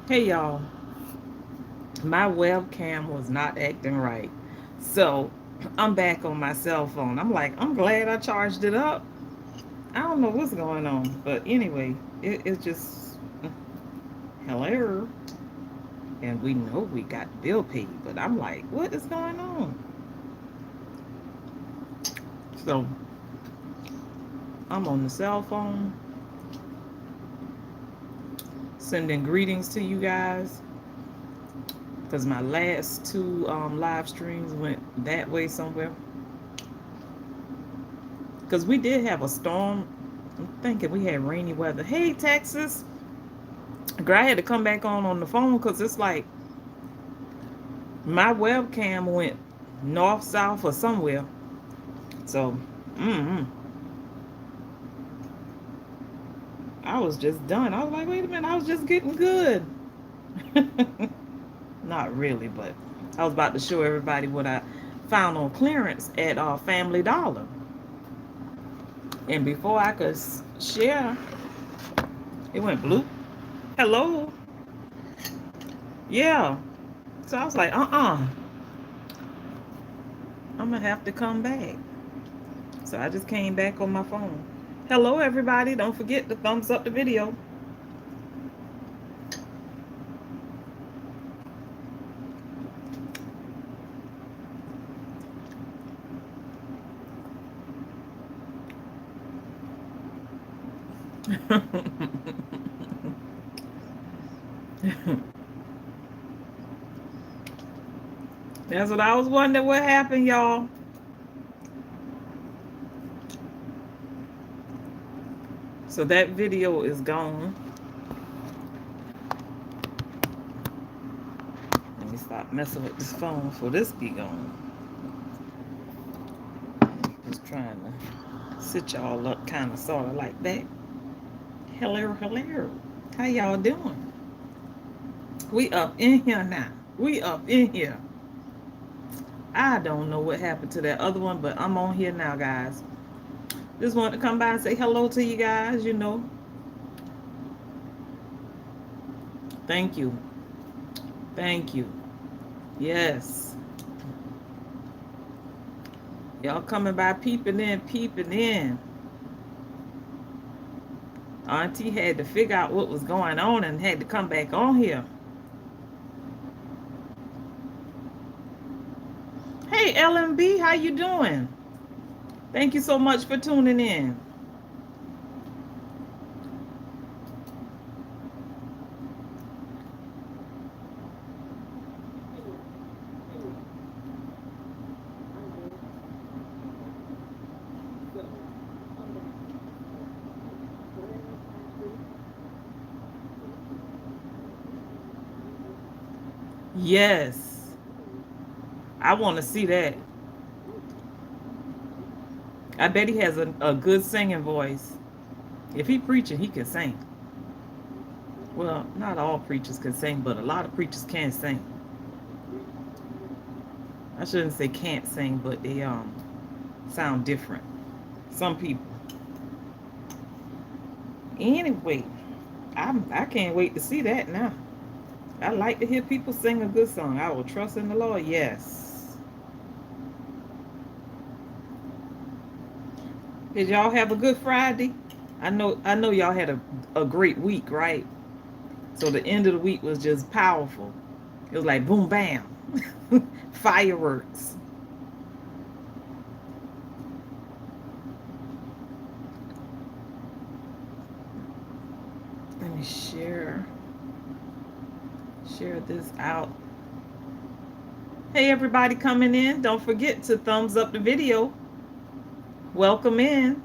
Hey y'all, my webcam was not acting right. So I'm back on my cell phone. I'm like, I'm glad I charged it up. I don't know what's going on. But anyway, it's just hello. And we know we got bill paid. But I'm like, what is going on? So I'm on the cell phone sending greetings to you guys. Because my last two live streams went that way somewhere. Because we did have a storm. I'm thinking we had rainy weather. Hey, Texas. Girl, I had to come back on the phone because it's like my webcam went north, south, or somewhere. So, mm I was just done. I was like, wait a minute, I was just getting good. Not really, but I was about to show everybody what I found on clearance at Family Dollar. And before I could share, it went blue. Hello. Yeah. So I was like, I'm going to have to come back. So I just came back on my phone. Hello, everybody. Don't forget to thumbs up the video. That's what I was wondering what happened, y'all. So that video is gone. Let me stop messing with this phone for this be gone. Just trying to sit y'all up kind of sort of like that. Hello, hello. How y'all doing? We up in here now. We up in here. I don't know what happened to that other one, but I'm on here now, guys. Just wanted to come by and say hello to you guys, you know. Thank you. Thank you. Yes. Y'all coming by peeping in, peeping in. Auntie had to figure out what was going on and had to come back on here. Hey LMB, how you doing? Thank you so much for tuning in. Yes. I want to see that. I bet he has a good singing voice. If he preaching, he can sing. Well, not all preachers can sing, but a lot of preachers can sing. I shouldn't say can't sing, but they sound different. Some people. Anyway, I can't wait to see that now. I like to hear people sing a good song. I will trust in the Lord. Yes. Did y'all have a good Friday? I know y'all had a great week, right? So the end of the week was just powerful. It was like boom bam. Fireworks. Let me share this out. Hey everybody coming in. Don't forget to thumbs up the video. Welcome in.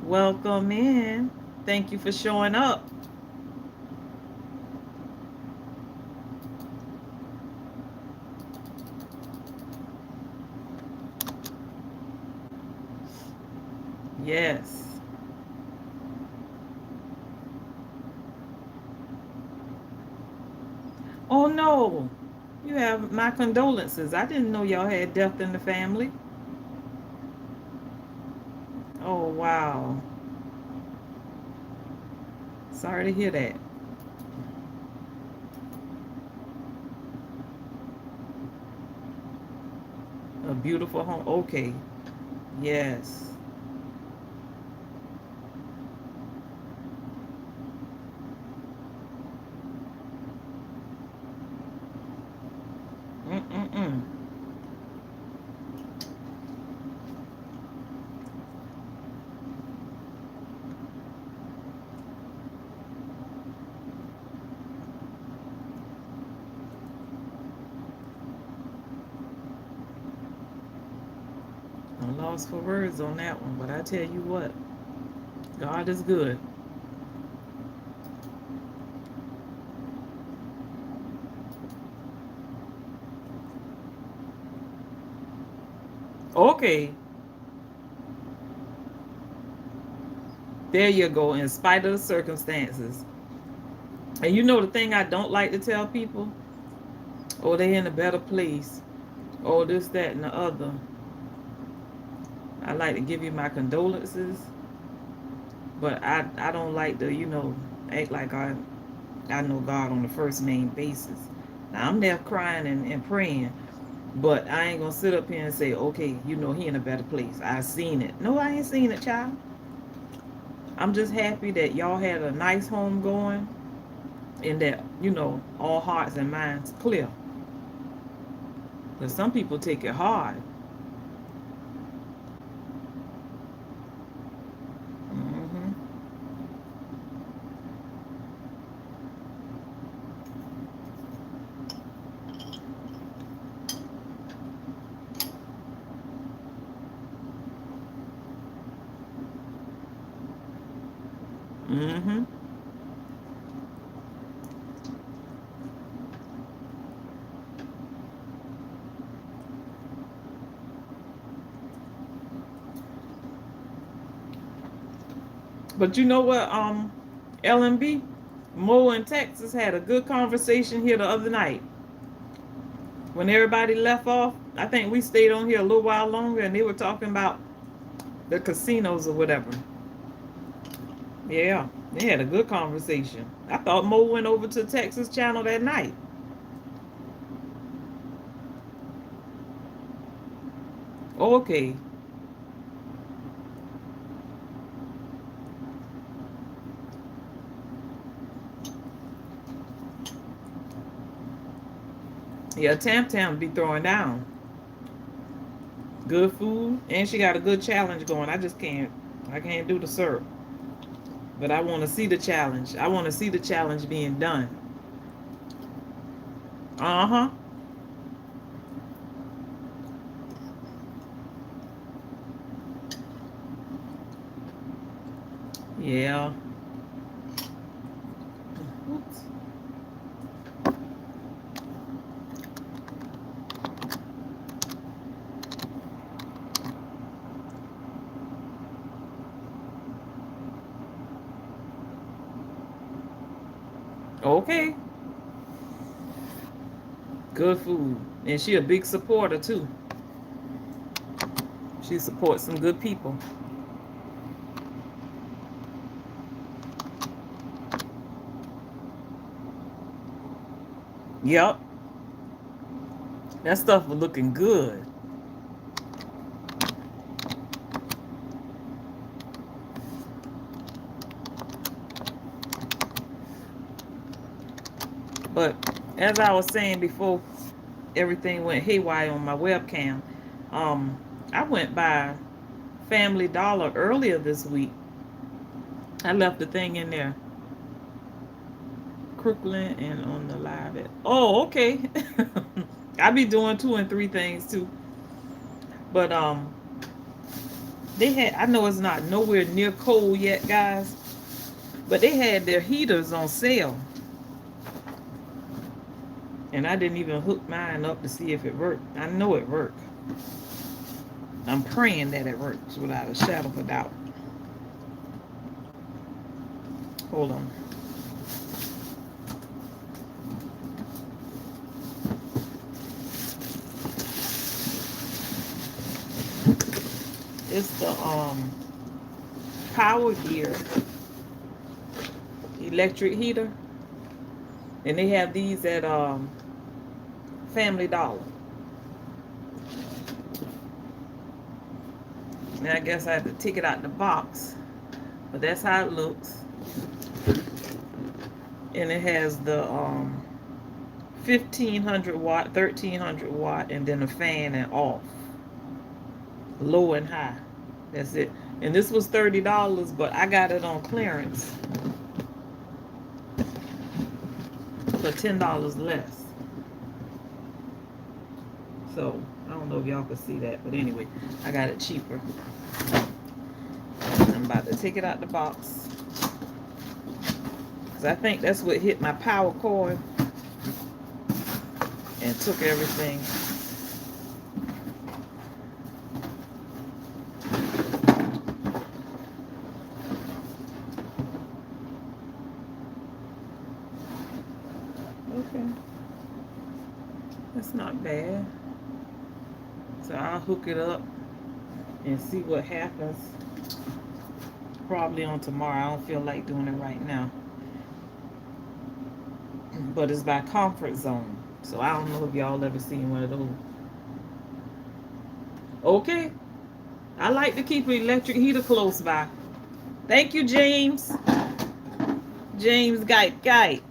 Welcome in. Thank you for showing up. Yes. Oh no. You have my condolences. I didn't know y'all had death in the family. Oh wow. Sorry to hear that. A beautiful home. Okay. Yes. Mm-mm-mm. I'm lost for words on that one, but I tell you what, God is good. Okay, there you go. In spite of the circumstances, and you know the thing I don't like to tell people, oh, they in a better place, oh, this, that, and the other. I like to give you my condolences, but I don't like to, act like I know God on a first name basis. Now I'm there crying and praying, but I ain't gonna sit up here and say, okay, he in a better place. I seen it. No, I ain't seen it, child. I'm just happy that y'all had a nice home going and that, all hearts and minds clear. Because some people take it hard. Mm-hmm. Mm-hmm. But you know what, LMB? Mo in Texas had a good conversation here the other night. When everybody left off, I think we stayed on here a little while longer and they were talking about the casinos or whatever. Yeah, they had a good conversation. I thought Mo went over to Texas channel that night. Okay. Yeah, Tam Tam be throwing down. Good food. And she got a good challenge going. I can't do the syrup. But I want to see the challenge. I want to see the challenge being done. Uh-huh. Yeah. Oops. Okay. Good food. And she a big supporter too. She supports some good people. Yep. That stuff was looking good. But as I was saying before everything went haywire on my webcam, um, I went by Family Dollar earlier this week. I left the thing in there. Crooklyn and on the live at, oh, okay. I be doing 2 and 3 things too. But they had, I know it's not nowhere near cold yet, guys, but they had their heaters on sale. And I didn't even hook mine up to see if it worked. I know it worked. I'm praying that it works without a shadow of a doubt. Hold on. It's the Power Gear electric heater. And they have these at Family Dollar. And I guess I had to take it out the box. But that's how it looks. And it has the 1500 watt, 1300 watt, and then a fan and off. Low and high. That's it. And this was $30, but I got it on clearance for $10 less. So I don't know if y'all can see that, but anyway, I got it cheaper. I'm about to take it out the box, because I think that's what hit my power cord and took everything. Okay, that's not bad. So I'll hook it up and see what happens. Probably on tomorrow. I don't feel like doing it right now. But it's by Comfort Zone. So I don't know if y'all ever seen one of those. Okay. I like to keep an electric heater close by. Thank you, James. James Gite.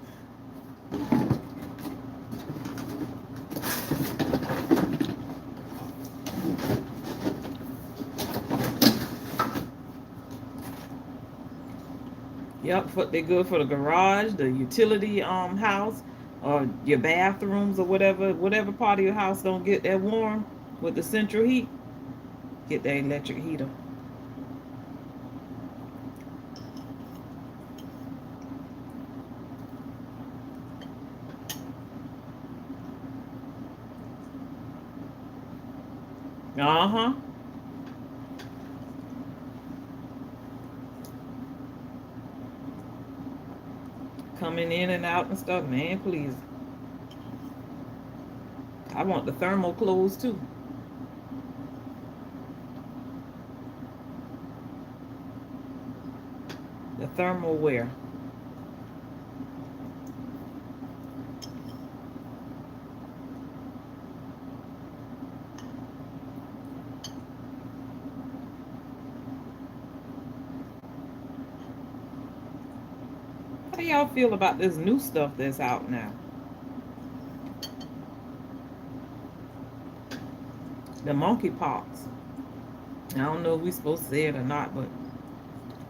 Yep, they're good for the garage, the utility house, or your bathrooms or whatever part of your house don't get that warm with the central heat. Get that electric heater. Uh-huh. Coming in and out and stuff, man, please. I want the thermal clothes too. The thermal wear. How y'all feel about this new stuff that's out now? The monkeypox. I don't know if we supposed to say it or not, but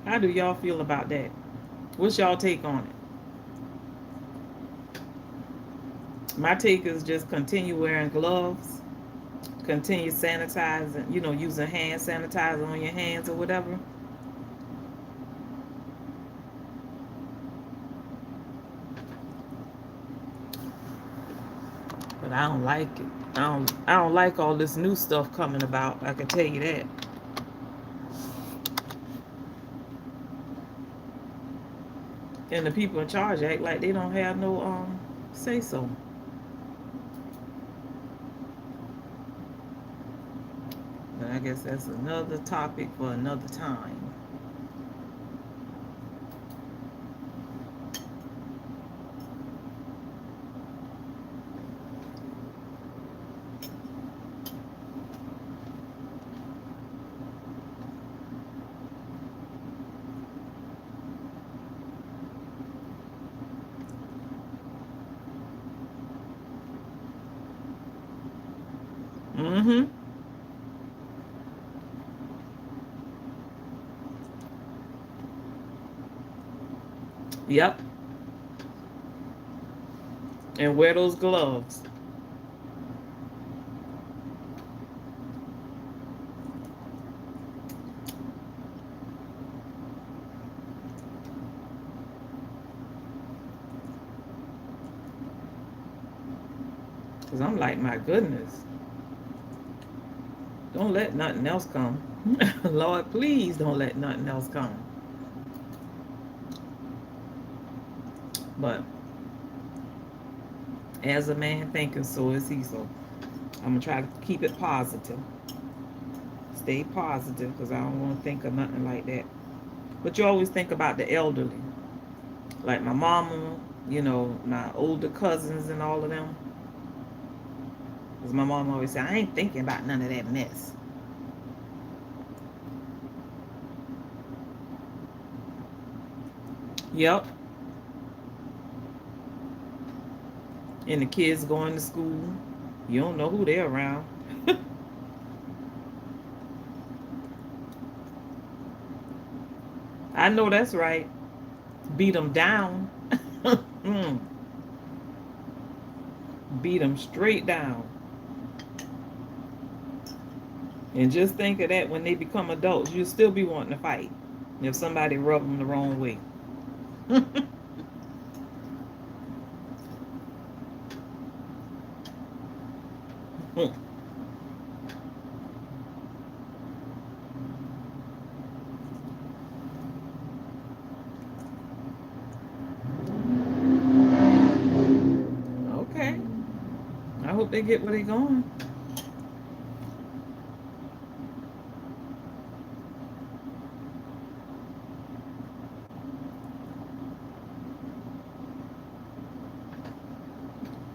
how do y'all feel about that? What's y'all take on it? My take is just continue wearing gloves, continue sanitizing, using hand sanitizer on your hands or whatever. But I don't like it. I don't like all this new stuff coming about. I can tell you that. And the people in charge act like they don't have no say so. But I guess that's another topic for another time. Mm-hmm. Yep. And wear those gloves. Because I'm like, my goodness. Don't let nothing else come. Lord, please don't let nothing else come. But as a man thinking, so is he. So I'm going to try to keep it positive. Stay positive, because I don't want to think of nothing like that. But you always think about the elderly. Like my mama, my older cousins and all of them. Because my mom always said, I ain't thinking about none of that mess. Yep. And the kids going to school. You don't know who they're around. I know that's right. Beat them down. Mm, beat them straight down. And just think of that when they become adults. You'll still be wanting to fight if somebody rub them the wrong way. Okay. I hope they get where they're going.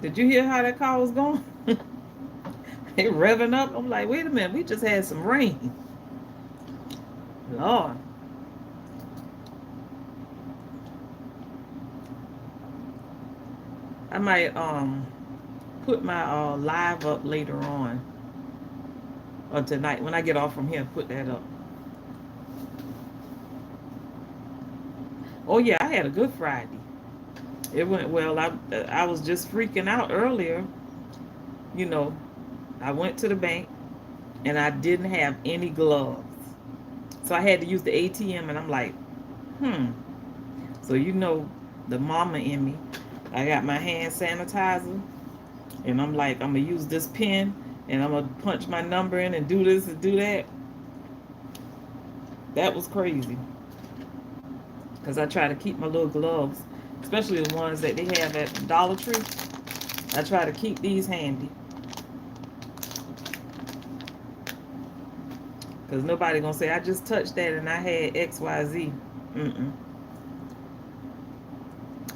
Did you hear how that car was going? They revving up. I'm like, wait a minute, we just had some rain. Lord. I might put my live up later on or tonight when I get off from here. Put that up. Oh yeah, I had a good Friday. It went well. I was just freaking out earlier. You know, I went to the bank and I didn't have any gloves, so I had to use the ATM. And I'm like, hmm. So the mama in me. I got my hand sanitizer, and I'm like, I'm gonna use this pen, and I'm gonna punch my number in and do this and do that. That was crazy because I try to keep my little gloves, especially the ones that they have at Dollar Tree. I try to keep these handy because nobody gonna say I just touched that and I had XYZ. Mm-mm.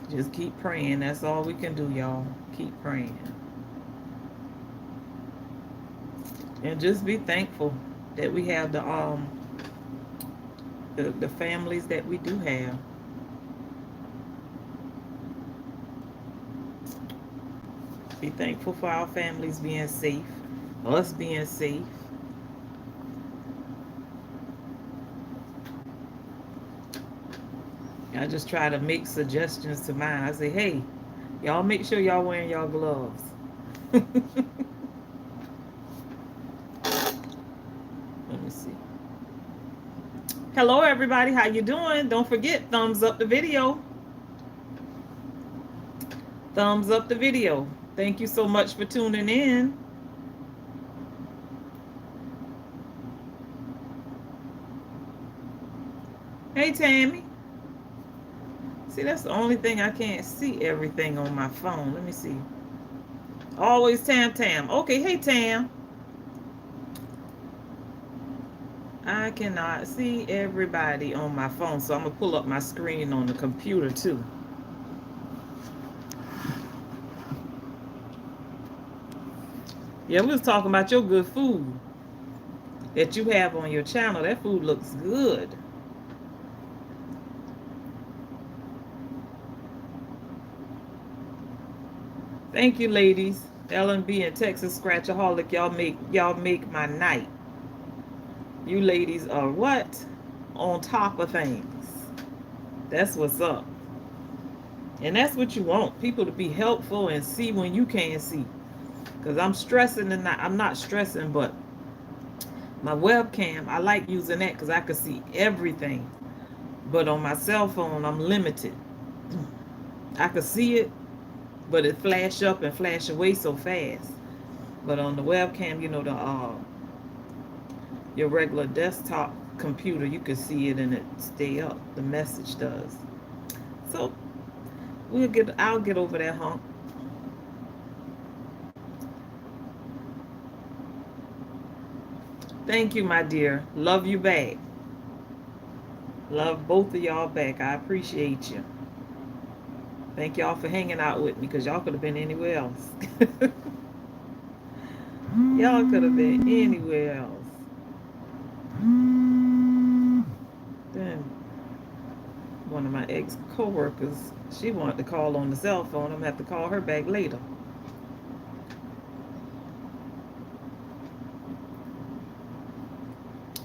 Just keep praying. That's all we can do, y'all. Keep praying and just be thankful that we have the families that we do have. Be thankful for our families being safe, us being safe. I just try to make suggestions to mine. I say, hey, y'all make sure y'all wearing y'all gloves. Let me see. Hello, everybody. How you doing? Don't forget, thumbs up the video. Thumbs up the video. Thank you so much for tuning in. Hey, Tammy. See, that's the only thing I can't see everything on my phone. Let me see. Always Tam Tam. Okay, hey, Tam. I cannot see everybody on my phone, so I'm going to pull up my screen on the computer, too. Yeah, we was talking about your good food that you have on your channel. That food looks good. Thank you, ladies. L&B and Texas Scratchaholic, y'all make my night. You ladies are what? On top of things. That's what's up. And that's what you want. People to be helpful and see when you can't see. Because I'm stressing and I'm not stressing, but my webcam, I like using that because I can see everything. But on my cell phone, I'm limited. I could see it, but it flash up and flash away so fast. But on the webcam, your regular desktop computer, you can see it and it stay up. The message does. So I'll get over that hump. Thank you, my dear. Love you back. Love both of y'all back. I appreciate you. Thank y'all for hanging out with me because y'all could have been anywhere else. Y'all could have been anywhere else. Then one of of my ex co-workers, she wanted to call on the cell phone. I'm gonna have to call her back later.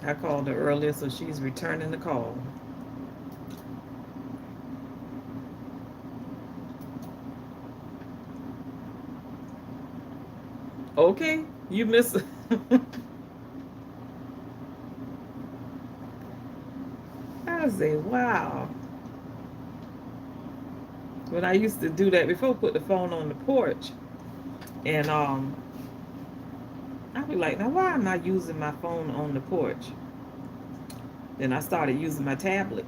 I called her earlier, so she's returning the call. Okay, you miss. I say, wow. When I used to do that before, put the phone on the porch, and I'd be like, now why am I using my phone on the porch? Then I started using my tablet.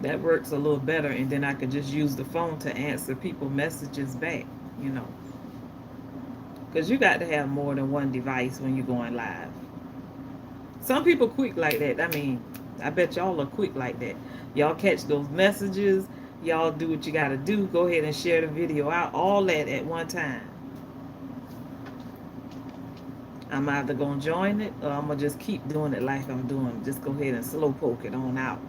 That works a little better, and then I could just use the phone to answer people messages back, you know. Because you got to have more than one device when you're going live. Some people quick like that. I mean, I bet y'all are quick like that. Y'all catch those messages. Y'all do what you got to do. Go ahead and share the video out. All that at one time. I'm either going to join it or I'm going to just keep doing it like I'm doing. Just go ahead and slow poke it on out.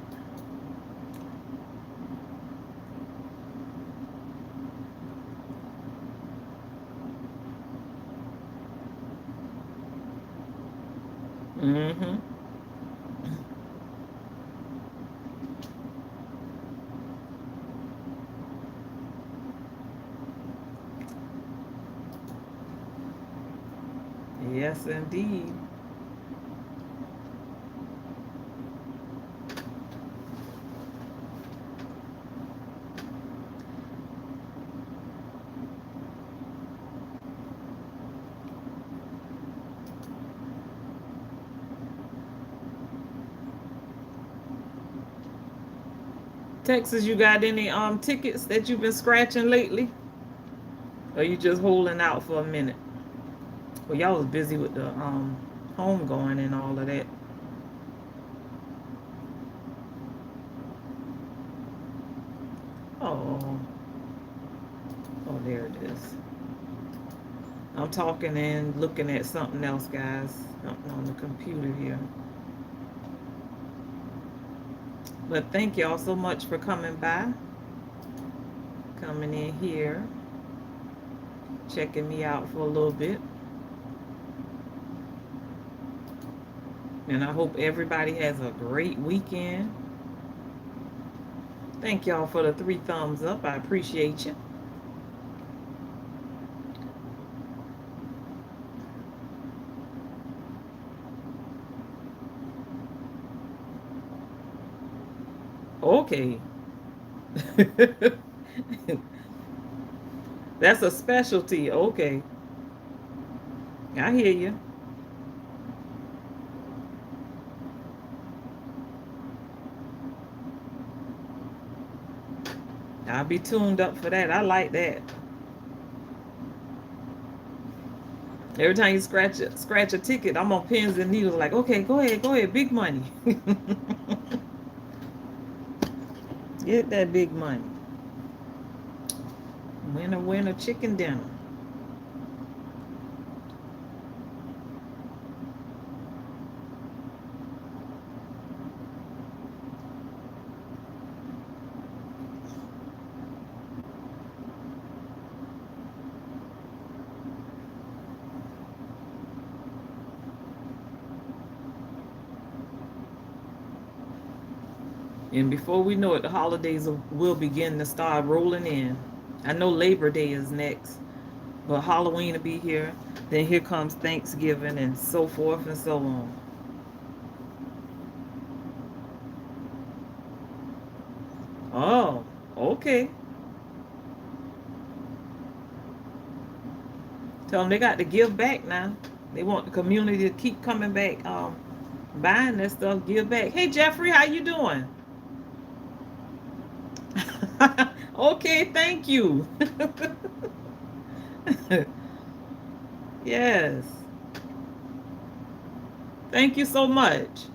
Mm-hmm. Yes, indeed. Texas, you got any tickets that you've been scratching lately? Or you just holding out for a minute? Well, y'all was busy with the home going and all of that. Oh, oh, there it is. I'm talking and looking at something else, guys. Something on the computer here. But thank y'all so much for coming by, coming in here, checking me out for a little bit. And I hope everybody has a great weekend. Thank y'all for the 3 thumbs up. I appreciate you. Okay. That's a specialty. Okay. I hear you. I'll be tuned up for that. I like that. Every time you scratch a ticket, I'm on pins and needles. Like, okay, go ahead, big money. Get that big money. Winner, winner, chicken dinner. And before we know it, the holidays will begin to start rolling in. I know Labor Day is next, but Halloween will be here. Then here comes Thanksgiving and so forth and so on. Oh, okay. Tell them they got to give back now. They want the community to keep coming back, buying that stuff, give back. Hey, Jeffrey, how you doing? Okay, thank you. Yes. Thank you so much.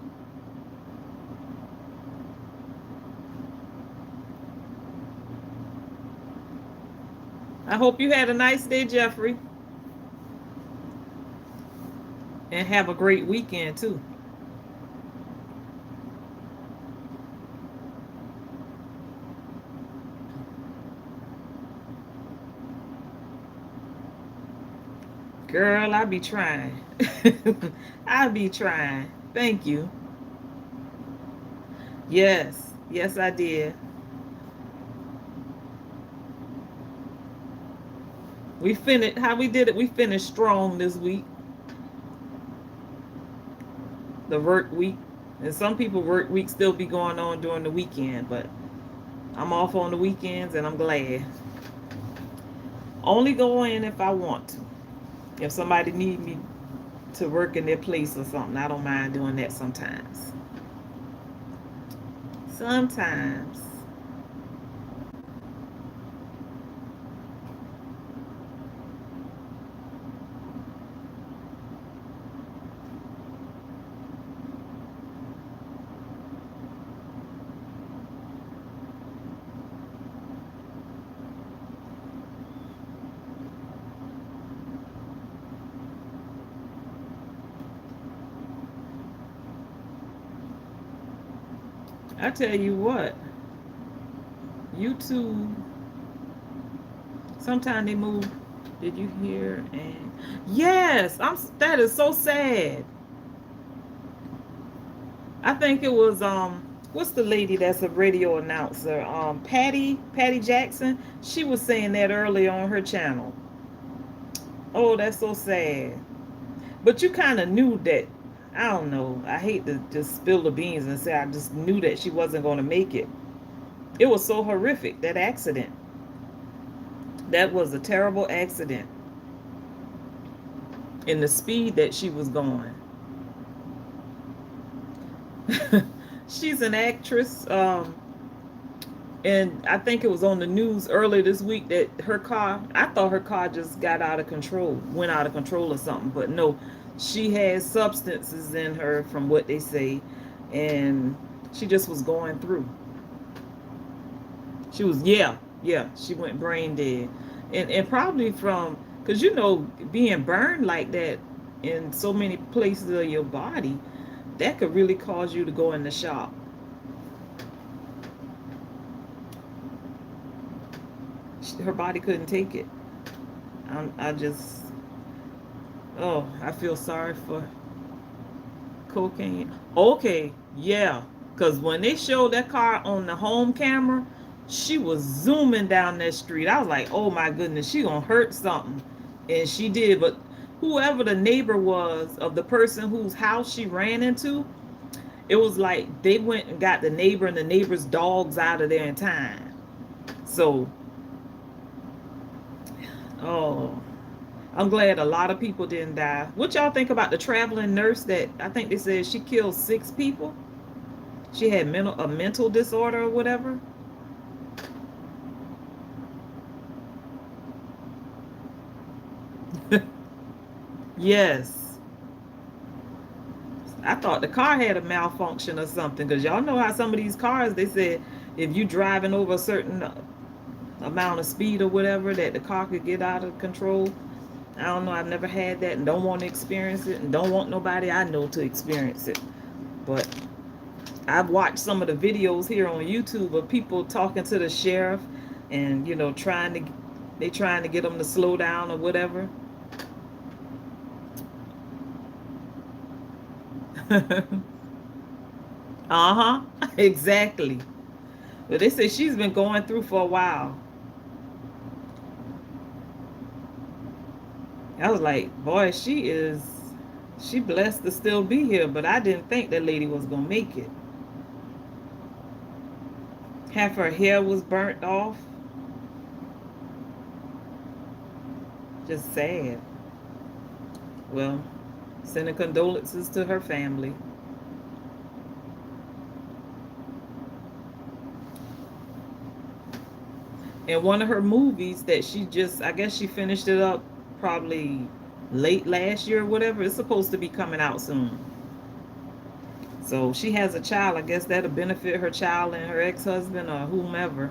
I hope you had a nice day, Jeffrey, and have a great weekend too. Girl, I be trying. I be trying. Thank you. Yes. Yes, I did. We finished how we did it. We finished strong this week, the work week. And some people work week still be going on during the weekend, but I'm off on the weekends and I'm glad. Only go in if I want to. If somebody need me to work in their place or something, I don't mind doing that sometimes. Sometimes. I tell you what, YouTube, sometimes they move. Did you hear? And yes, that is so sad. I think it was what's the lady that's a radio announcer? Patty Jackson. She was saying that earlier on her channel. Oh, that's so sad. But you kind of knew that. I don't know. I hate to just spill the beans and say I just knew that she wasn't going to make it. It was so horrific, that accident. That was a terrible accident. And the speed that she was going. She's an actress. And I think it was on the news earlier this week that her car, I thought her car just got out of control, went out of control or something. But no, she has substances in her from what they say. And she just was going through. She was, yeah, she went brain dead. And probably from, because being burned like that in so many places of your body, that could really cause you to go in the shop. Her body couldn't take it. I just, oh, I feel sorry for cocaine. Okay, yeah, because when they showed that car on the home camera, she was zooming down that street. I was like, oh my goodness, she gonna hurt something, and she did. But whoever the neighbor was of the person whose house she ran into, it was like they went and got the neighbor and the neighbor's dogs out of there in time. So, oh, I'm glad a lot of people didn't die. What y'all think about the traveling nurse that I think they said she killed 6 people? She had a mental disorder or whatever. Yes. I thought the car had a malfunction or something because y'all know how some of these cars, they said if you driving over a certain amount of speed or whatever that the car could get out of control. I don't know. I've never had that and don't want to experience it and don't want nobody I know to experience it. But I've watched some of the videos here on YouTube of people talking to the sheriff and trying to get them to slow down or whatever. Uh-huh. Exactly. But they say she's been going through for a while. I was like, boy, she blessed to still be here, but I didn't think that lady was gonna make it. Half her hair was burnt off. Just sad. Well, sending condolences to her family. And one of her movies that I guess she finished it up probably late last year or whatever, it's supposed to be coming out soon. So she has a child. I guess that'll benefit her child and her ex-husband or whomever.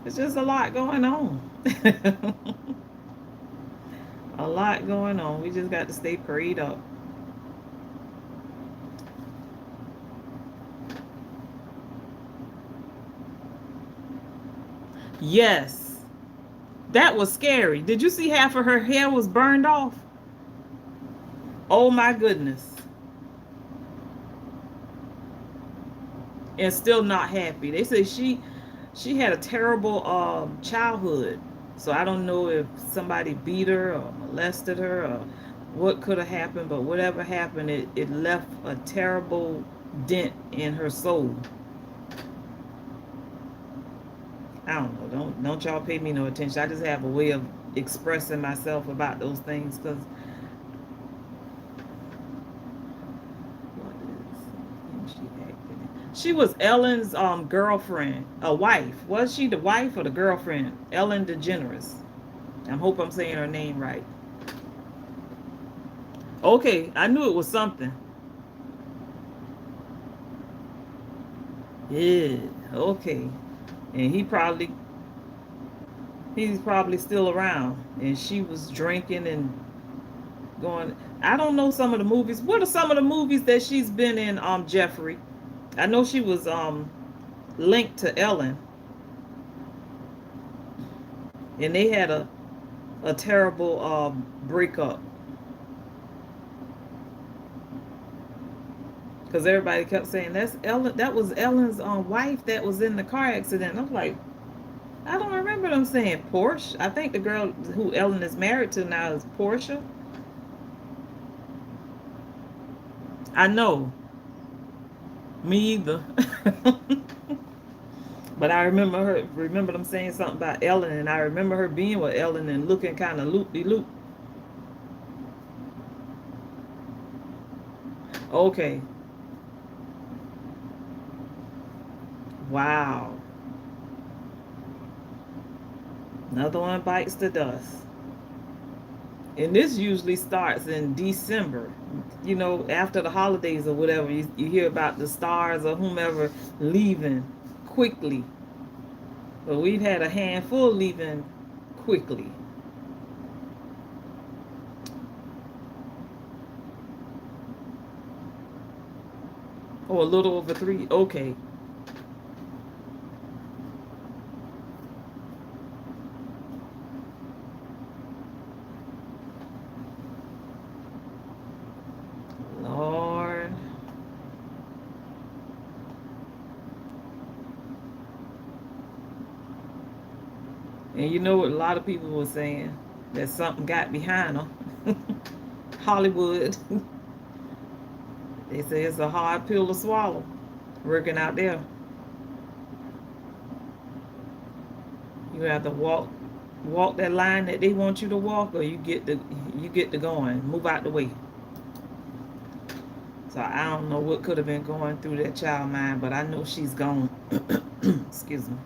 It's just a lot going on. A lot going on. We just got to stay prayed up. Yes. That was scary. Did you see half of her hair was burned off? Oh my goodness. And still not happy. They say she had a terrible childhood. So I don't know if somebody beat her or molested her or what could have happened, but whatever happened, it left a terrible dent in her soul. I don't know. Don't y'all pay me no attention. I just have a way of expressing myself about those things because she was Ellen's girlfriend, a wife. Was she the wife or the girlfriend? Ellen DeGeneres. I hope I'm saying her name right. Okay, I knew it was something. Yeah. Okay. And he's probably still around. And she was drinking and going. I don't know some of the movies. What are some of the movies that she's been in? Jeffrey. I know she was linked to Ellen, and they had a terrible breakup because everybody kept saying that's Ellen. That was Ellen's wife that was in the car accident. I'm like, I don't remember them saying Porsche. I think the girl who Ellen is married to now is Portia. I know, me either. But I remember them saying something about Ellen, and I remember her being with Ellen and looking kind of loop de loop. Okay, wow, another one bites the dust. And this usually starts in December. You know, after the holidays or whatever, you hear about the stars or whomever leaving quickly. But we've had a handful leaving quickly. Oh, a little over three. Okay. Lord. And you know what a lot of people were saying? That something got behind them. Hollywood. They say it's a hard pill to swallow. Working out there. You have to walk that line that they want you to walk, or you get to going. Move out the way. So I don't know what could have been going through that child mind, but I know she's gone. Excuse me.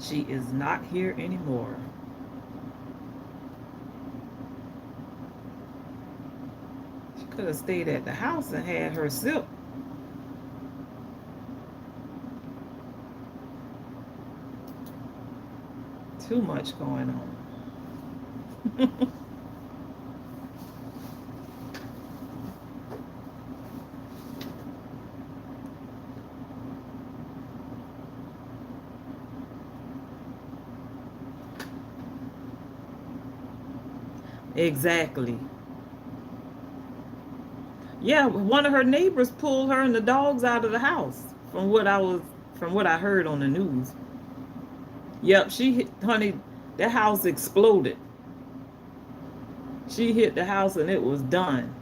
She is not here anymore. She could have stayed at the house and had her sip. Too much going on. Exactly. Yeah, one of her neighbors pulled her and the dogs out of the house. From what I heard on the news. Yep, honey, that house exploded. She hit the house and it was done.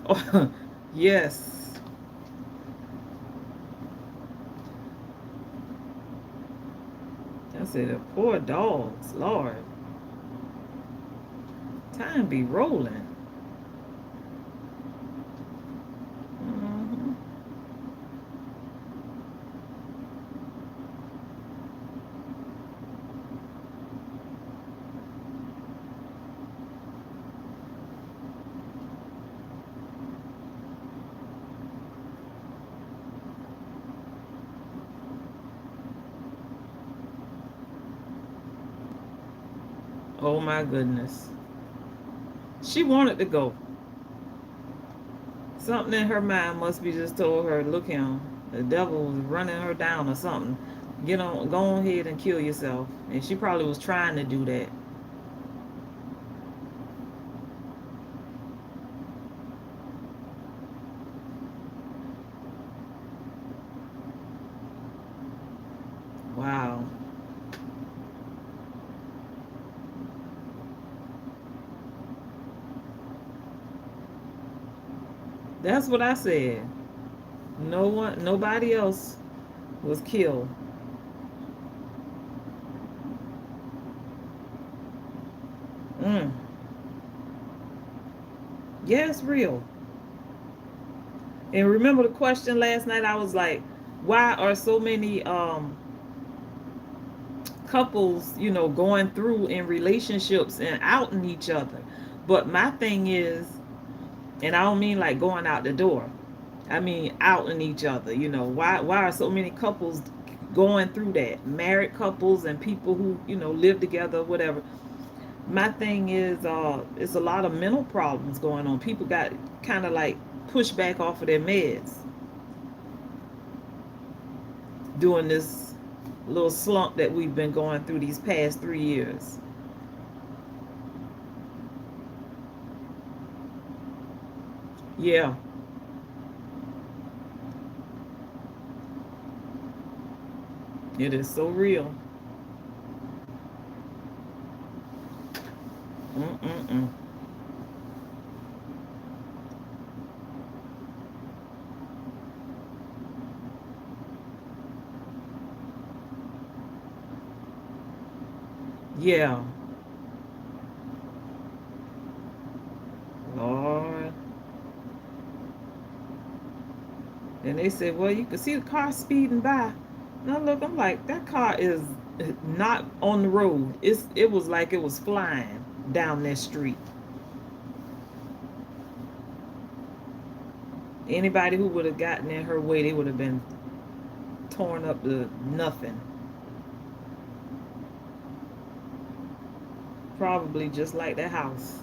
Oh, yes. I said, the poor dogs, Lord. Time be rolling. Hmm. Oh my goodness. She wanted to go. Something in her mind must be just told her, look here. The devil was running her down or something. Get on, go on ahead and kill yourself. And she probably was trying to do that. Wow. That's what I said. No one, nobody else was killed. Mm. Yeah, it's real. And remember the question last night? I was like, why are so many couples, going through in relationships and outing each other? But my thing is, and I don't mean like going out the door. I mean outing each other. Why are so many couples going through that? Married couples and people who, live together, whatever. My thing is, it's a lot of mental problems going on. People got kind of like pushed back off of their meds during this little slump that we've been going through these past 3 years. Yeah, it is so real. Mm-mm-mm. Yeah, Lord. And they said, well, you can see the car speeding by. Now look, I'm like, that car is not on the road. It was like it was flying down that street. Anybody who would have gotten in her way, they would have been torn up to nothing. Probably just like that house.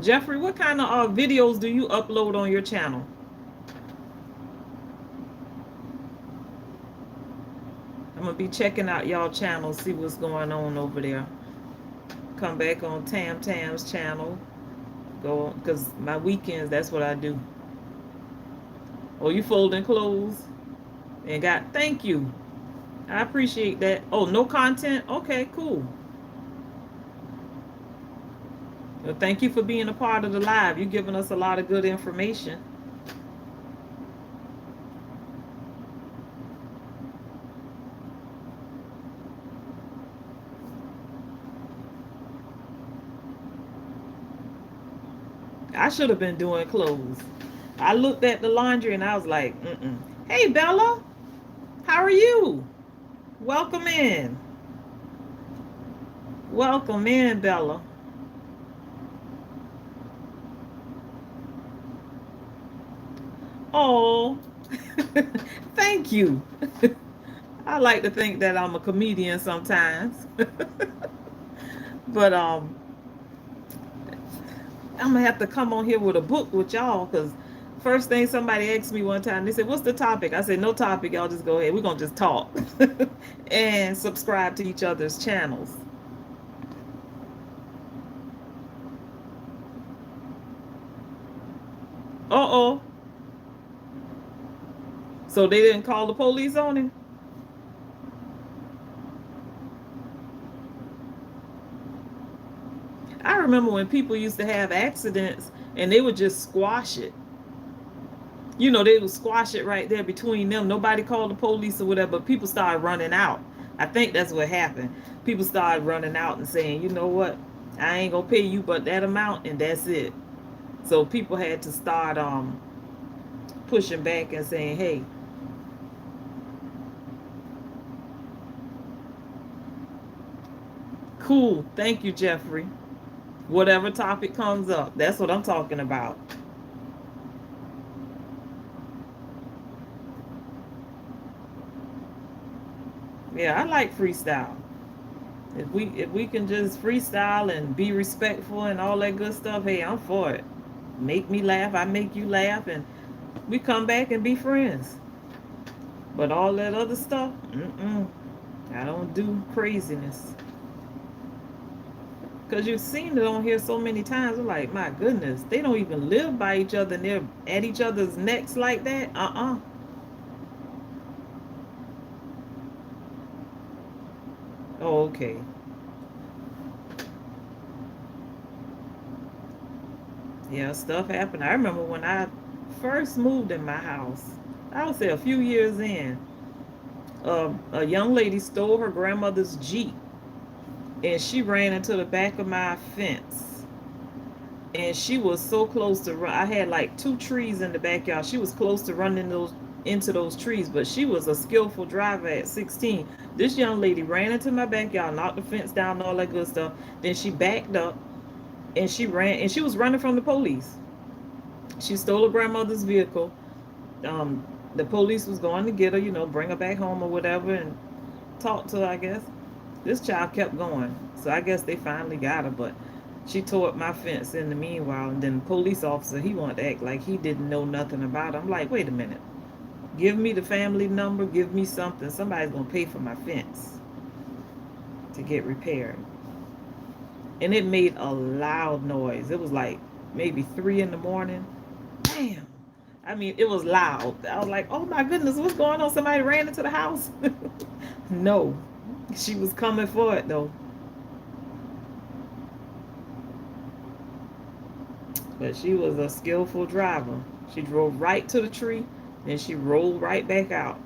Jeffrey, what kind of videos do you upload on your channel? I'm gonna be checking out y'all channel, see what's going on over there. Come back on Tam Tam's channel. Go, because my weekends, that's what I do. Oh, you folding clothes and got, thank you. I appreciate that. Oh, no content? Okay, cool. Well, thank you for being a part of the live. You're giving us a lot of good information. I should have been doing clothes. I looked at the laundry and I was like, mm-mm. Hey, Bella, how are you? Welcome in. Welcome in, Bella. Oh, thank you. I like to think that I'm a comedian sometimes. But I'm gonna have to come on here with a book with y'all because first thing somebody asked me one time, they said, "What's the topic?" I said, "No topic. Y'all just go ahead. We're gonna just talk and subscribe to each other's channels." Uh oh. So they didn't call the police on him. I remember when people used to have accidents and they would just squash it. They would squash it right there between them. Nobody called the police or whatever, but people started running out. I think that's what happened. People started running out and saying, you know what? I ain't gonna pay you but that amount and that's it. So people had to start pushing back and saying, hey, cool. Thank you, Jeffrey. Whatever topic comes up, that's what I'm talking about. Yeah, I like freestyle. If we can just freestyle and be respectful and all that good stuff, hey, I'm for it. Make me laugh, I make you laugh, and we come back and be friends. But all that other stuff, I don't do craziness. Because you've seen it on here so many times. We're like, my goodness, they don't even live by each other and they're at each other's necks like that. Oh, okay. Yeah, stuff happened. I remember when I first moved in my house, I would say a few years in, a young lady stole her grandmother's Jeep and she ran into the back of my fence. And she was so close to run. I had like two trees in the backyard. She was close to running those into those trees, but she was a skillful driver at 16. This young lady ran into my backyard, knocked the fence down, all that good stuff. Then she backed up and she ran, and she was running from the police. She stole her grandmother's vehicle. Um, the police was going to get her, bring her back home or whatever, and talk to her, I guess. This child kept going, so I guess they finally got her, but she tore up my fence in the meanwhile, and then the police officer, he wanted to act like he didn't know nothing about it. I'm like, wait a minute. Give me the family number, give me something. Somebody's going to pay for my fence to get repaired. And it made a loud noise. It was like maybe 3 in the morning. Damn. I mean, it was loud. I was like, oh my goodness, what's going on? Somebody ran into the house. No, she was coming for it though. But she was a skillful driver. She drove right to the tree, and she rolled right back out.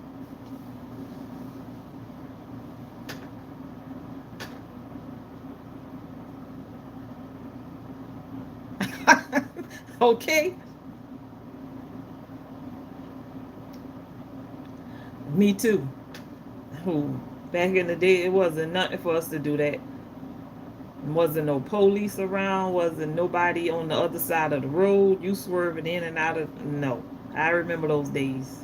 Okay, me too. Who back in the day, it wasn't nothing for us to do that. Wasn't no police around. Wasn't nobody on the other side of the road. You swerving in and out of no. I remember those days.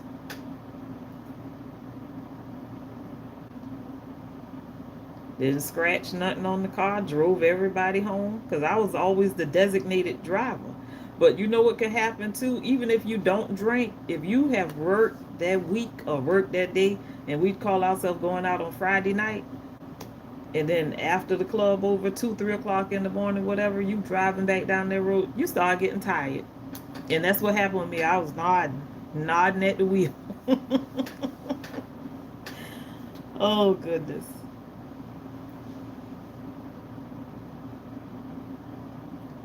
Didn't scratch nothing on the car, drove everybody home because I was always the designated driver. But you know what could happen too? Even if you don't drink, if you have worked that week or worked that day, and we'd call ourselves going out on Friday night, and then after the club over 2, 3 o'clock in the morning, whatever, you driving back down that road, you start getting tired. And that's what happened with me. I was nodding at the wheel. Oh, goodness.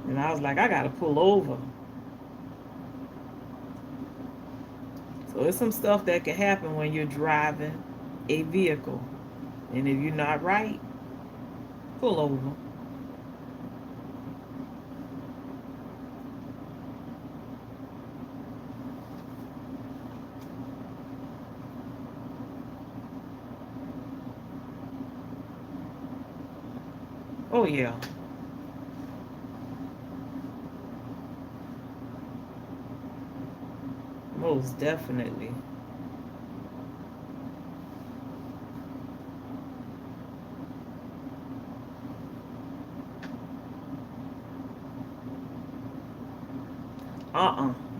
And I was like, I got to pull over. So there's some stuff that can happen when you're driving a vehicle. And if you're not right, pull over. Oh, yeah. Most definitely.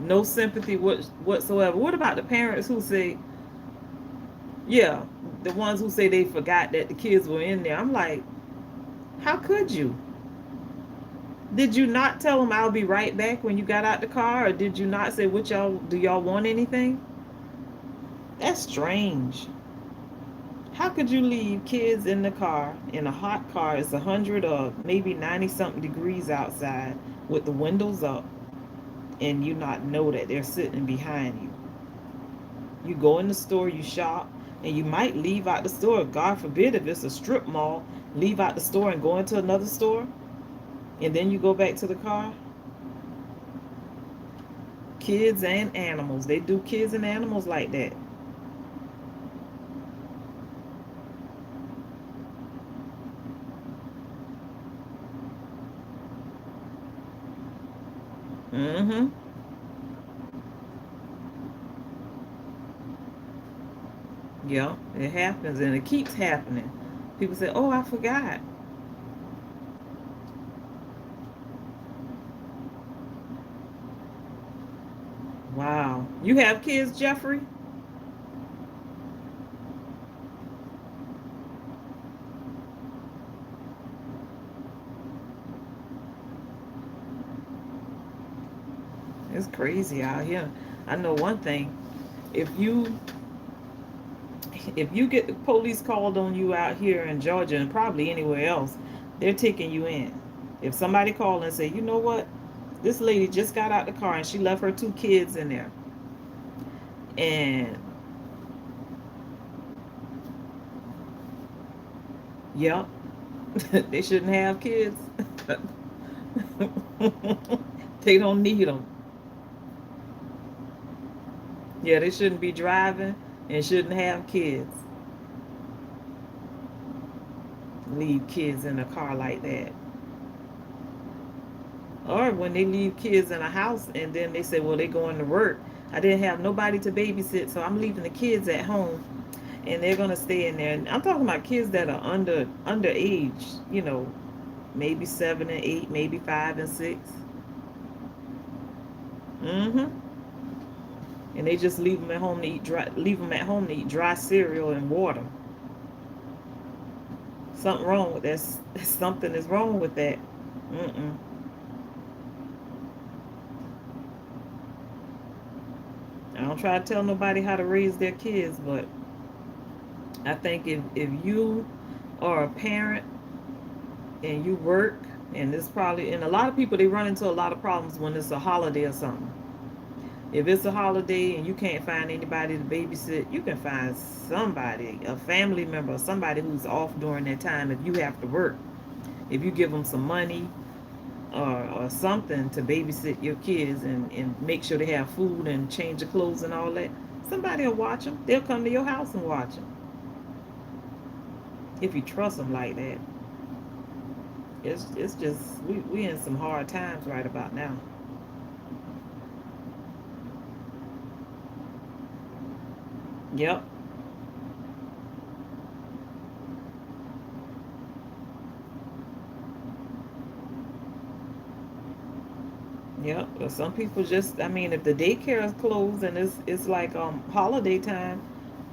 No sympathy whatsoever. What about the parents who say, yeah, the ones who say they forgot that the kids were in there? I'm like, how could you? Did you not tell them I'll be right back when you got out the car? Or did you not say, what y'all, do y'all want anything? That's strange. How could you leave kids in the car, in a hot car? It's 100 or maybe 90 something degrees outside with the windows up, and you not know that they're sitting behind you. You go in the store, you shop, and you might leave out the store. God forbid if it's a strip mall, leave out the store and go into another store, and then you go back to the car. Kids and animals. They do kids and animals like that. Mm-hmm. Yeah, it happens and it keeps happening. People say, "Oh, I forgot." Wow. You have kids, Jeffrey? It's crazy out here. I know one thing. If you if you get the police called on you out here in Georgia and probably anywhere else, they're taking you in. If somebody called and say, "You know what? This lady just got out the car and she left her two kids in there." And yep, they shouldn't have kids. They don't need them. Yeah, they shouldn't be driving and shouldn't have kids. Leave kids in a car like that. Or when they leave kids in a house and then they say, well, they're going to work. I didn't have nobody to babysit, so I'm leaving the kids at home and they're gonna stay in there. And I'm talking about kids that are underage, maybe 7 and 8, maybe 5 and 6. Mm-hmm. And they just leave them at home to eat dry cereal and water. Something wrong with that. Something is wrong with that. Mm-mm. I don't try to tell nobody how to raise their kids, but I think if you are a parent and you work, and this probably, and a lot of people, they run into a lot of problems when it's a holiday or something. If it's a holiday and you can't find anybody to babysit, you can find somebody, a family member, somebody who's off during that time if you have to work. If you give them some money or something to babysit your kids and make sure they have food and change of clothes and all that, somebody will watch them. They'll come to your house and watch them if you trust them like that. It's just we in some hard times right about now. Yep. Yep. But some people just, I mean, if the daycare is closed and it's like holiday time,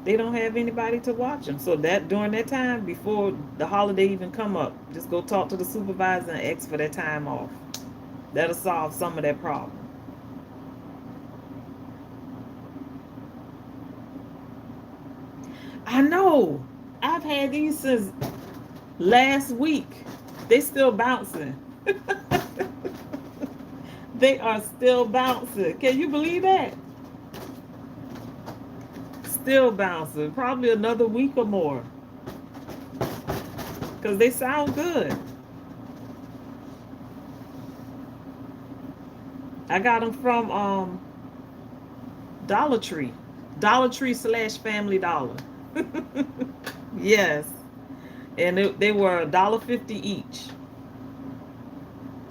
they don't have anybody to watch them. So that during that time before the holiday even come up, just go talk to the supervisor and ask for that time off. That'll solve some of that problem. I know. I've had these since last week. They still bouncing. They are still bouncing. Can you believe that? Still bouncing. Probably another week or more. Because they sound good. I got them from Dollar Tree. Dollar Tree slash Family Dollar. Yes. And they were $1.50 each.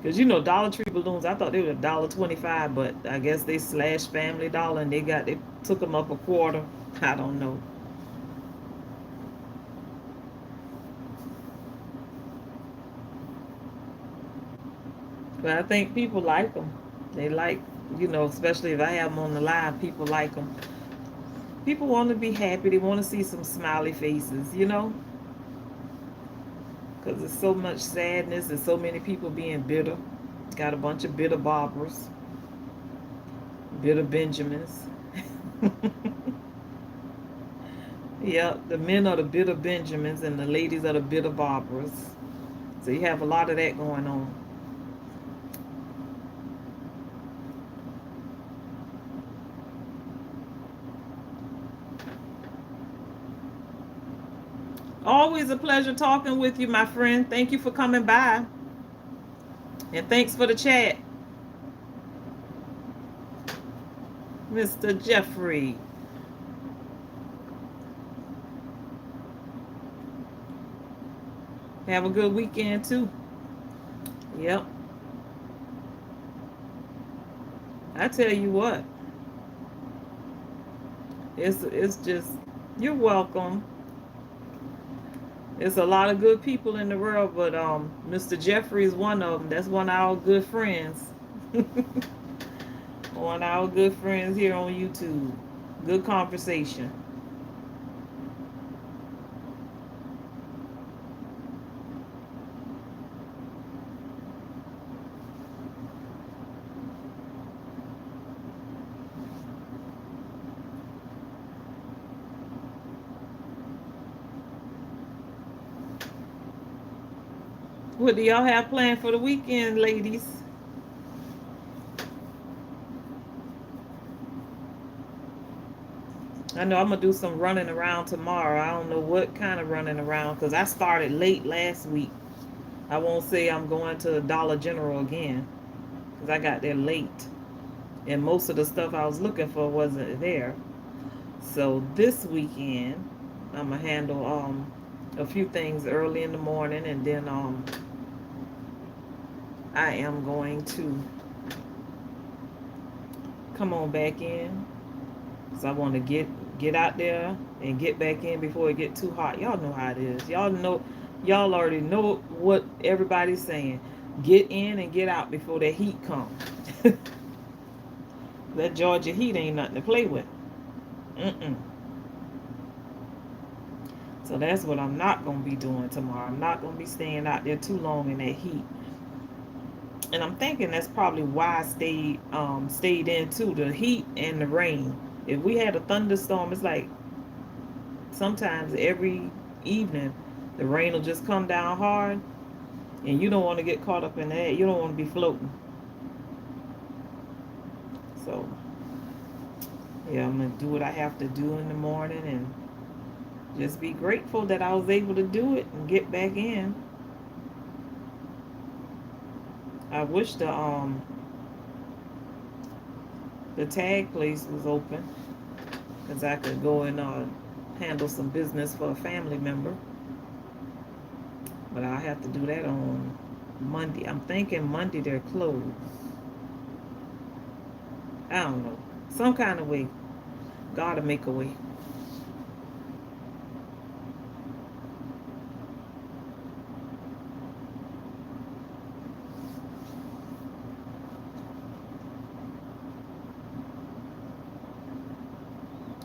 Because Dollar Tree balloons, I thought they were $1.25, but I guess they slashed Family Dollar and they took them up a quarter. I don't know. But I think people like them. They like, especially if I have them on the live, people like them. People want to be happy. They want to see some smiley faces. Because there's so much sadness and so many people being bitter. Got a bunch of bitter Barbaras, bitter Benjamins. Yep, the men are the bitter Benjamins and the ladies are the bitter Barbaras. So you have a lot of that going on. Always a pleasure talking with you, my friend. Thank you for coming by. And thanks for the chat, Mr. Jeffrey. Have a good weekend, too. Yep. I tell you what, it's just you're welcome. It's a lot of good people in the world, but Mr. Jeffrey is one of them. That's one of our good friends. One of our good friends here on YouTube. Good conversation. What do y'all have planned for the weekend, ladies? I know I'm gonna do some running around tomorrow. I don't know what kind of running around because I started late last week. I won't say I'm going to Dollar General again because I got there late and most of the stuff I was looking for wasn't there. So this weekend I'm gonna handle a few things early in the morning, and then I am going to come on back in. So I want to get out there and get back in before it get too hot. Y'all know how it is. Y'all already know what everybody's saying. Get in and get out before that heat comes. That Georgia heat ain't nothing to play with. Mm-mm. So that's what I'm not gonna be doing tomorrow. I'm not gonna be staying out there too long in that heat. And I'm thinking that's probably why I stayed in too, the heat and the rain. If we had a thunderstorm, it's like sometimes every evening the rain will just come down hard, and you don't want to get caught up in that. You don't want to be floating. So yeah, I'm gonna do what I have to do in the morning and just be grateful that I was able to do it and get back in. I wish the tag place was open because I could go and handle some business for a family member. But I'll have to do that on Monday. I'm thinking Monday they're closed. I don't know. Some kind of way. Gotta make a way.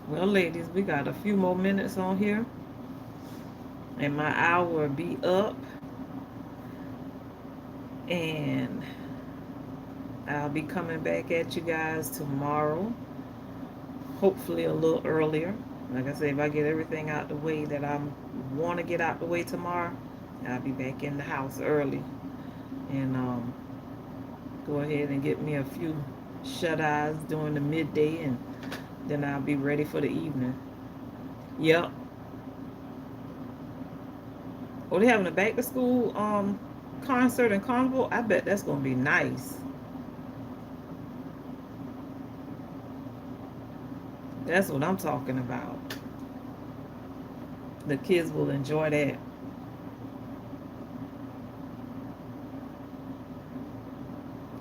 Well, ladies, we got a few more minutes on here, and my hour will be up, and I'll be coming back at you guys tomorrow, hopefully a little earlier. Like I said, if I get everything out the way that I want to get out the way tomorrow, I'll be back in the house early and go ahead and get me a few shut-eyes during the midday, and then I'll be ready for the evening. Yep. Oh, they having a back to school concert and carnival. I bet that's gonna be nice. That's what I'm talking about. The kids will enjoy that.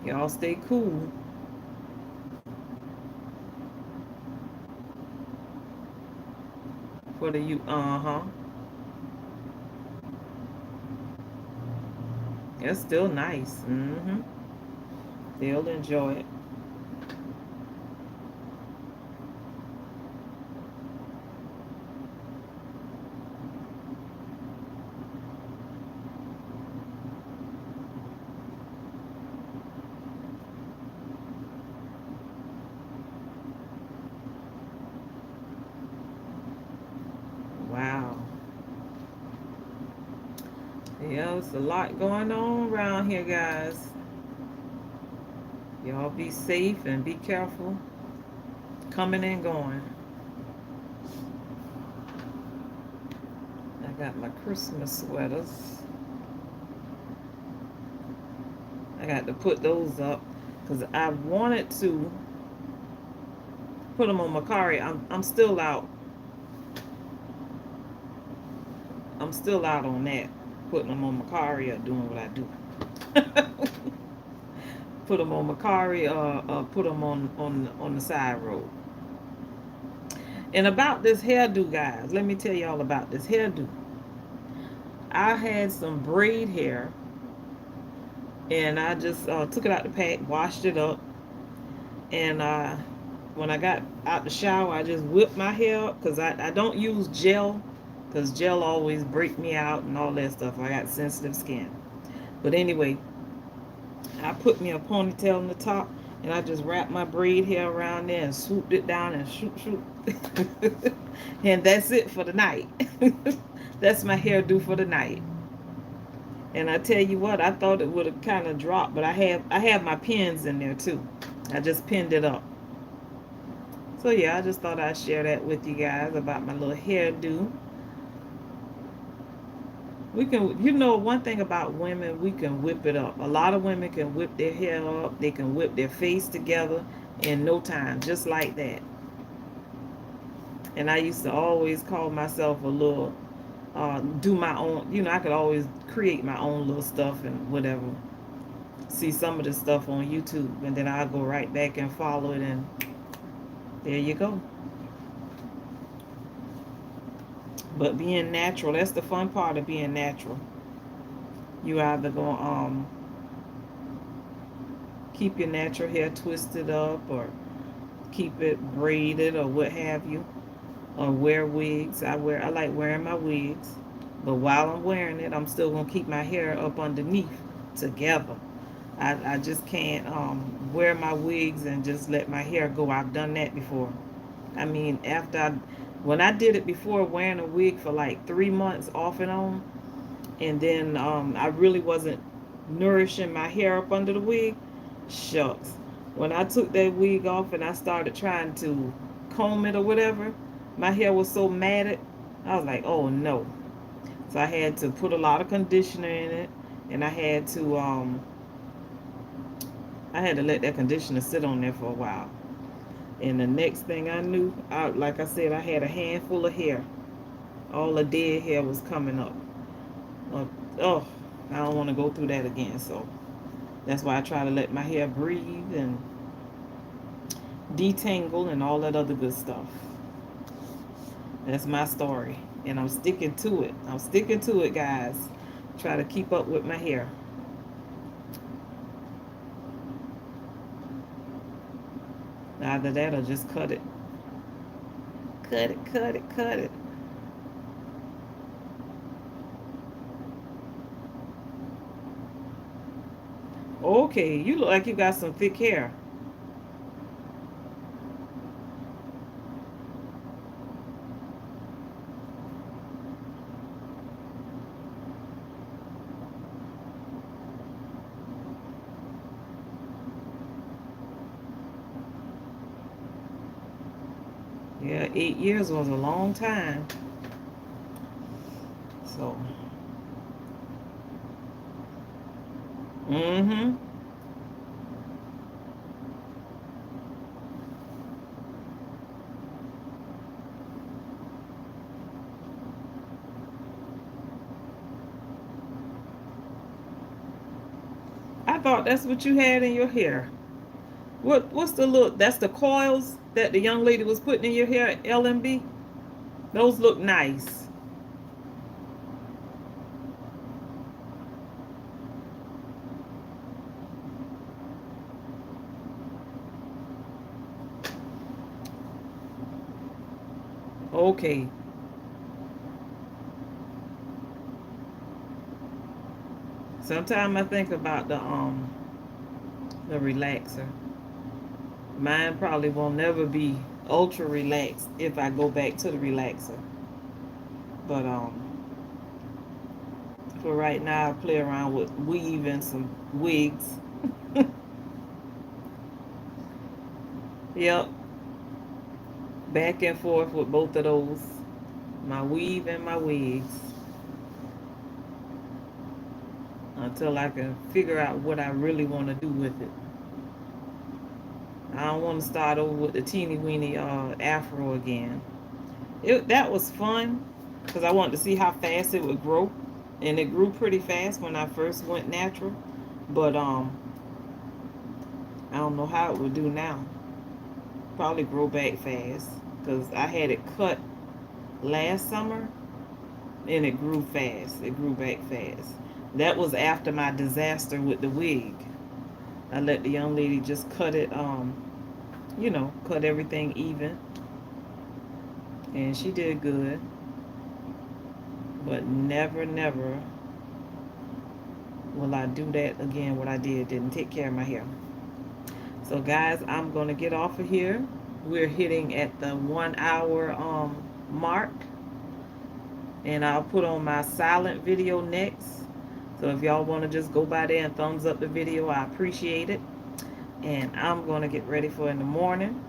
Y'all stay cool. For the you uh-huh. It's still nice. Mm-hmm. They'll enjoy it. Wow. Yeah, it's a lot going on around here, guys. Y'all be safe and be careful coming and going. I got my Christmas sweaters. I got to put those up because I wanted to put them on Macari. I'm still out. I'm still out on that. Putting them on Macari or doing what I do. put them on Macari, or put them on the side road. And about this hairdo, guys, let me tell y'all about this hairdo. I had some braid hair, and I just took it out the pack, washed it up, and when I got out the shower, I just whipped my hair up because I don't use gel because gel always break me out and all that stuff. I got sensitive skin. But anyway, I put me a ponytail on the top, and I just wrapped my braid hair around there and swooped it down and shoot. And that's it for the night. That's my hairdo for the night. And I tell you what, I thought it would have kind of dropped, but I have my pins in there too. I just pinned it up. So yeah, I just thought I'd share that with you guys about my little hairdo. We can, one thing about women, we can whip it up. A lot of women can whip their hair up. They can whip their face together in no time, just like that. And I used to always call myself a little, do my own, I could always create my own little stuff and whatever. See some of the stuff on YouTube, and then I'll go right back and follow it, and there you go. But being natural, that's the fun part of being natural. You either going to keep your natural hair twisted up, or keep it braided, or what have you, or wear wigs. I like wearing my wigs, but while I'm wearing it, I'm still going to keep my hair up underneath together. I just can't wear my wigs and just let my hair go. I've done that before. I mean, when I did it before, wearing a wig for like 3 months off and on, and then I really wasn't nourishing my hair up under the wig. Shucks. When I took that wig off and I started trying to comb it or whatever, my hair was so matted. I was like, oh no. So I had to put a lot of conditioner in it, and I had to let that conditioner sit on there for a while. And the next thing I knew, like I said, I had a handful of hair. All the dead hair was coming up. Oh, I don't want to go through that again. So that's why I try to let my hair breathe and detangle and all that other good stuff. That's my story. And I'm sticking to it. I'm sticking to it, guys. Try to keep up with my hair. Either that or just cut it. Cut it, cut it, cut it. Okay, you look like you got some thick hair. Yeah, 8 years was a long time. So, mm-hmm. I thought that's what you had in your hair. What's the look? That's the coils that the young lady was putting in your hair at LMB? Those look nice. Okay. Sometimes I think about the relaxer. Mine probably won't never be ultra relaxed if I go back to the relaxer. But for right now, I play around with weave and some wigs. Yep, back and forth with both of those, my weave and my wigs, until I can figure out what I really want to do with it. I don't want to start over with the teeny weeny afro again. That was fun because I wanted to see how fast it would grow, and it grew pretty fast when I first went natural. But I don't know how it would do now. Probably grow back fast because I had it cut last summer and it grew fast. It grew back fast. That was after my disaster with the wig. I let the young lady just cut it, cut everything even, and she did good. But never, never will I do that again. What I didn't take care of my hair. So guys, I'm gonna get off of here. We're hitting at the 1 hour mark, and I'll put on my silent video next. So if y'all want to just go by there and thumbs up the video, I appreciate it. And I'm gonna get ready for in the morning,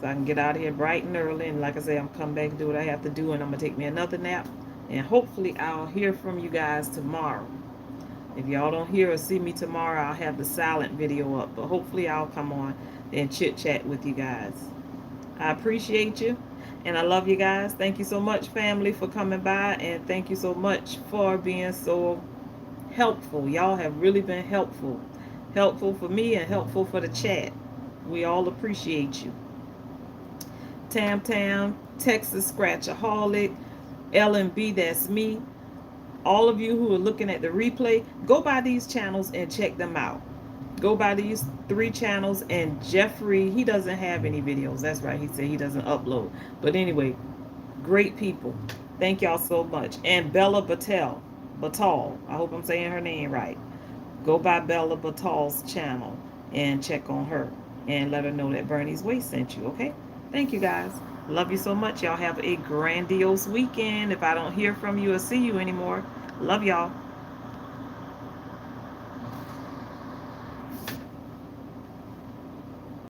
so I can get out of here bright and early. And like I say, I'm come back and do what I have to do, and I'm gonna take me another nap. And hopefully I'll hear from you guys tomorrow. If y'all don't hear or see me tomorrow, I'll have the silent video up. But hopefully I'll come on and chit chat with you guys. I appreciate you. And I love you guys. Thank you so much, family, for coming by. And thank you so much for being so helpful. Y'all have really been helpful. Helpful for me and helpful for the chat. We all appreciate you. Tam Tam, Texas Scratchaholic, LMB, that's me. All of you who are looking at the replay, go by these channels and check them out. Go by these 3 channels. And Jeffrey, he doesn't have any videos. That's right, he said he doesn't upload. But anyway, great people. Thank y'all so much. And Bella Batal, I hope I'm saying her name right. Go by Bella Batal's channel and check on her and let her know that Bernie's Way sent you, okay? Thank you guys. Love you so much. Y'all have a grandiose weekend. If I don't hear from you or see you anymore, love y'all.